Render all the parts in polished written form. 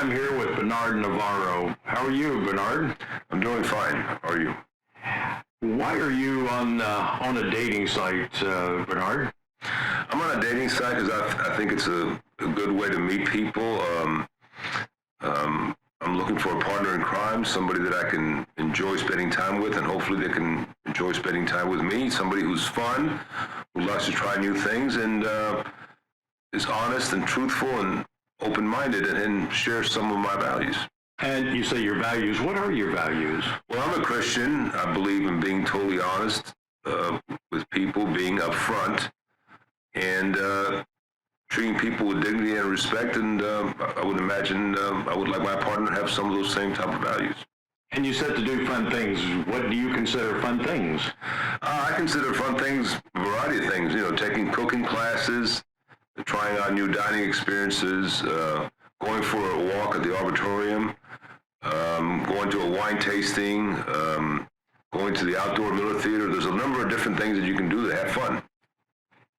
I'm here with Bernard Navarro. How are you, Bernard? I'm doing fine. How are you? Why are you on a dating site, Bernard? I'm on a dating site because I think it's a good way to meet people. I'm looking for a partner in crime, somebody that I can enjoy spending time with, and hopefully they can enjoy spending time with me. Somebody who's fun, who likes to try new things, and is honest and truthful and open-minded, and shares some of my values. And you say your values. What are your values? Well, I'm a Christian. I believe in being totally honest with people, being upfront, and treating people with dignity and respect. And I would imagine I would like my partner to have some of those same type of values. And you said to do fun things. What do you consider fun things? I consider fun things a variety of things. You know, taking cooking classes, trying out new dining experiences, going for a walk at the auditorium, going to a wine tasting, going to the outdoor Miller Theater. There's a number of different things that you can do to have fun.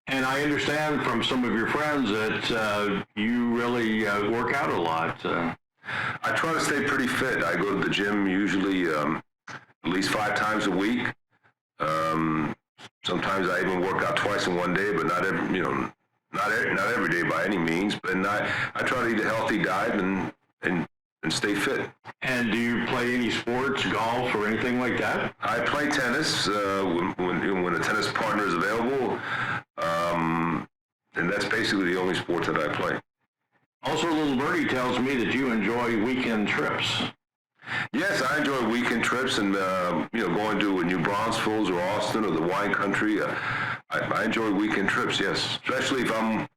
And I understand from some of your friends that you really work out a lot. I try to stay pretty fit. I go to the gym usually at least 5 times a week. Sometimes I even work out twice in one day, but not every day by any means. But I try to eat a healthy diet and stay fit. And do you play any sports, golf, or anything like that? I play tennis when a tennis partner is available, and that's basically the only sport that I play. Also, little birdie tells me that you enjoy weekend trips. Yes, I enjoy weekend trips and going to New Braunfels or Austin or the wine country. I enjoy weekend trips, yes, especially if I'm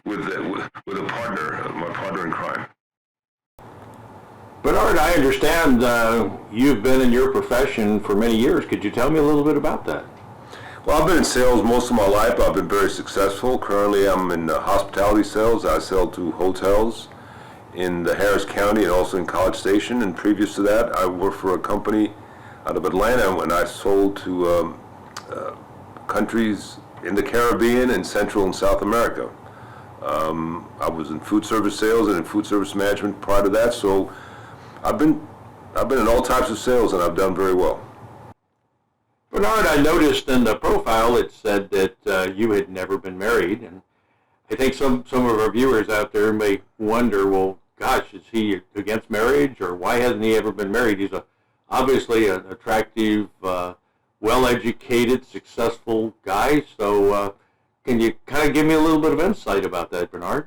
with a partner, my partner in crime. Bernard, I understand you've been in your profession for many years. Could you tell me a little bit about that? Well, I've been in sales most of my life. I've been very successful. Currently, I'm in hospitality sales. I sell to hotels in the Harris County and also in College Station. And previous to that, I worked for a company out of Atlanta when I sold to countries in the Caribbean and Central and South America. I was in food service sales and in food service management prior to that. So I've been in all types of sales, and I've done very well. Bernard, I noticed in the profile it said that you had never been married, and I think some of our viewers out there may wonder, well, gosh, is he against marriage, or why hasn't he ever been married? He's obviously an attractive, well-educated, successful guy, so can you kind of give me a little bit of insight about that, Bernard?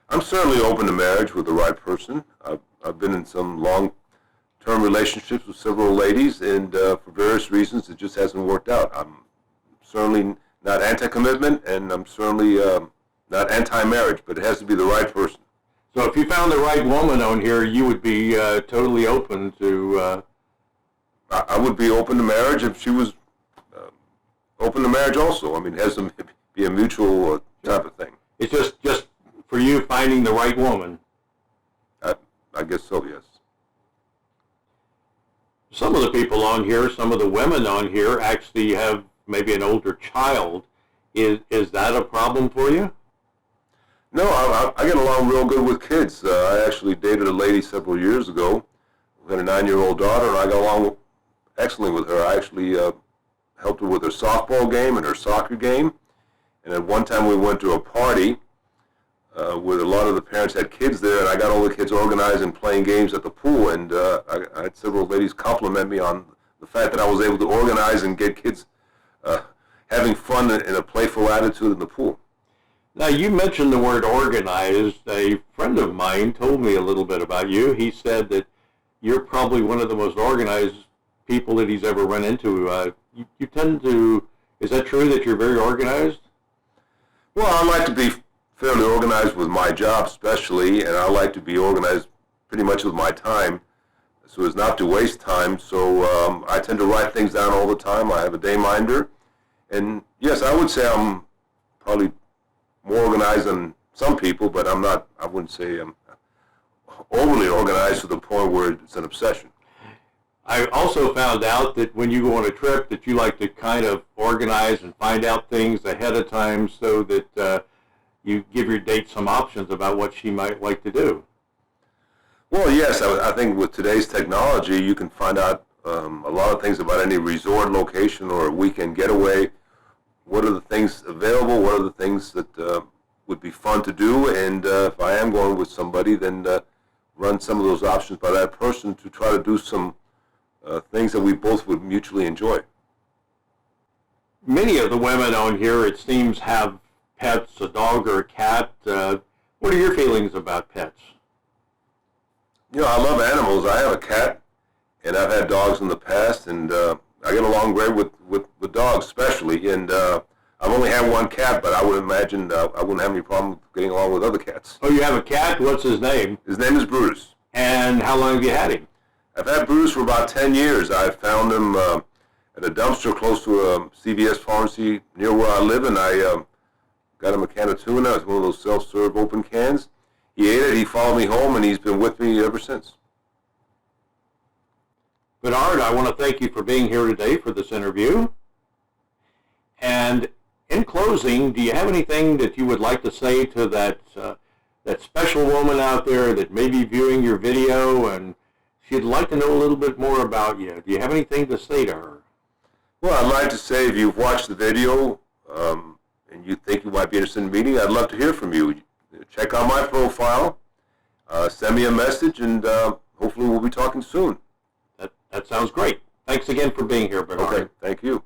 I'm certainly open to marriage with the right person. I've been in some long-term relationships with several ladies, and for various reasons, it just hasn't worked out. I'm certainly not anti-commitment, and I'm certainly not anti-marriage, but it has to be the right person. So if you found the right woman on here, you would be totally open to... I would be open to marriage if she was open to marriage also. I mean, it has to be a mutual type of thing. It's just for you finding the right woman. I guess so, yes. Some of the people on here, some of the women on here actually have maybe an older child. Is that a problem for you? No, I get along real good with kids. I actually dated a lady several years ago who had a 9-year-old daughter, and I got along excellently with her. I actually helped her with her softball game and her soccer game. And at one time we went to a party where a lot of the parents had kids there, and I got all the kids organized and playing games at the pool, and I had several ladies compliment me on the fact that I was able to organize and get kids having fun in a playful attitude in the pool. Now, you mentioned the word organized. A friend of mine told me a little bit about you. He said that you're probably one of the most organized people that he's ever run into. You tend to, is that true that you're very organized? Well, I like to be fairly organized with my job especially, and I like to be organized pretty much with my time so as not to waste time. So I tend to write things down all the time. I have a day minder. And yes, I would say I'm probably more organized than some people, but I wouldn't say I'm overly organized to the point where it's an obsession. I also found out that when you go on a trip that you like to kind of organize and find out things ahead of time so that you give your date some options about what she might like to do. Well, yes, I think with today's technology, you can find out a lot of things about any resort location or a weekend getaway. What are the things available? What are the things that would be fun to do? And if I am going with somebody, then run some of those options by that person to try to do some things that we both would mutually enjoy. Many of the women on here, it seems, have pets, a dog or a cat. What are your feelings about pets? You know, I love animals. I have a cat, and I've had dogs in the past, and I get along great with dogs especially. And I've only had one cat, but I would imagine I wouldn't have any problem getting along with other cats. Oh, you have a cat? What's his name? His name is Brutus. And how long have you had him? I've had Brutus for about 10 years. I found him at a dumpster close to a CVS pharmacy near where I live, and I got him a can of tuna. It's one of those self-serve open cans. He ate it, he followed me home, and he's been with me ever since. Bernard, I want to thank you for being here today for this interview. And in closing, do you have anything that you would like to say to that special woman out there that may be viewing your video and she'd like to know a little bit more about you? Do you have anything to say to her? Well, I'd like to say if you've watched the video and you think you might be interested in meeting, I'd love to hear from you. Check out my profile, send me a message, and hopefully we'll be talking soon. That sounds great. Thanks again for being here, Bernard. Okay, thank you.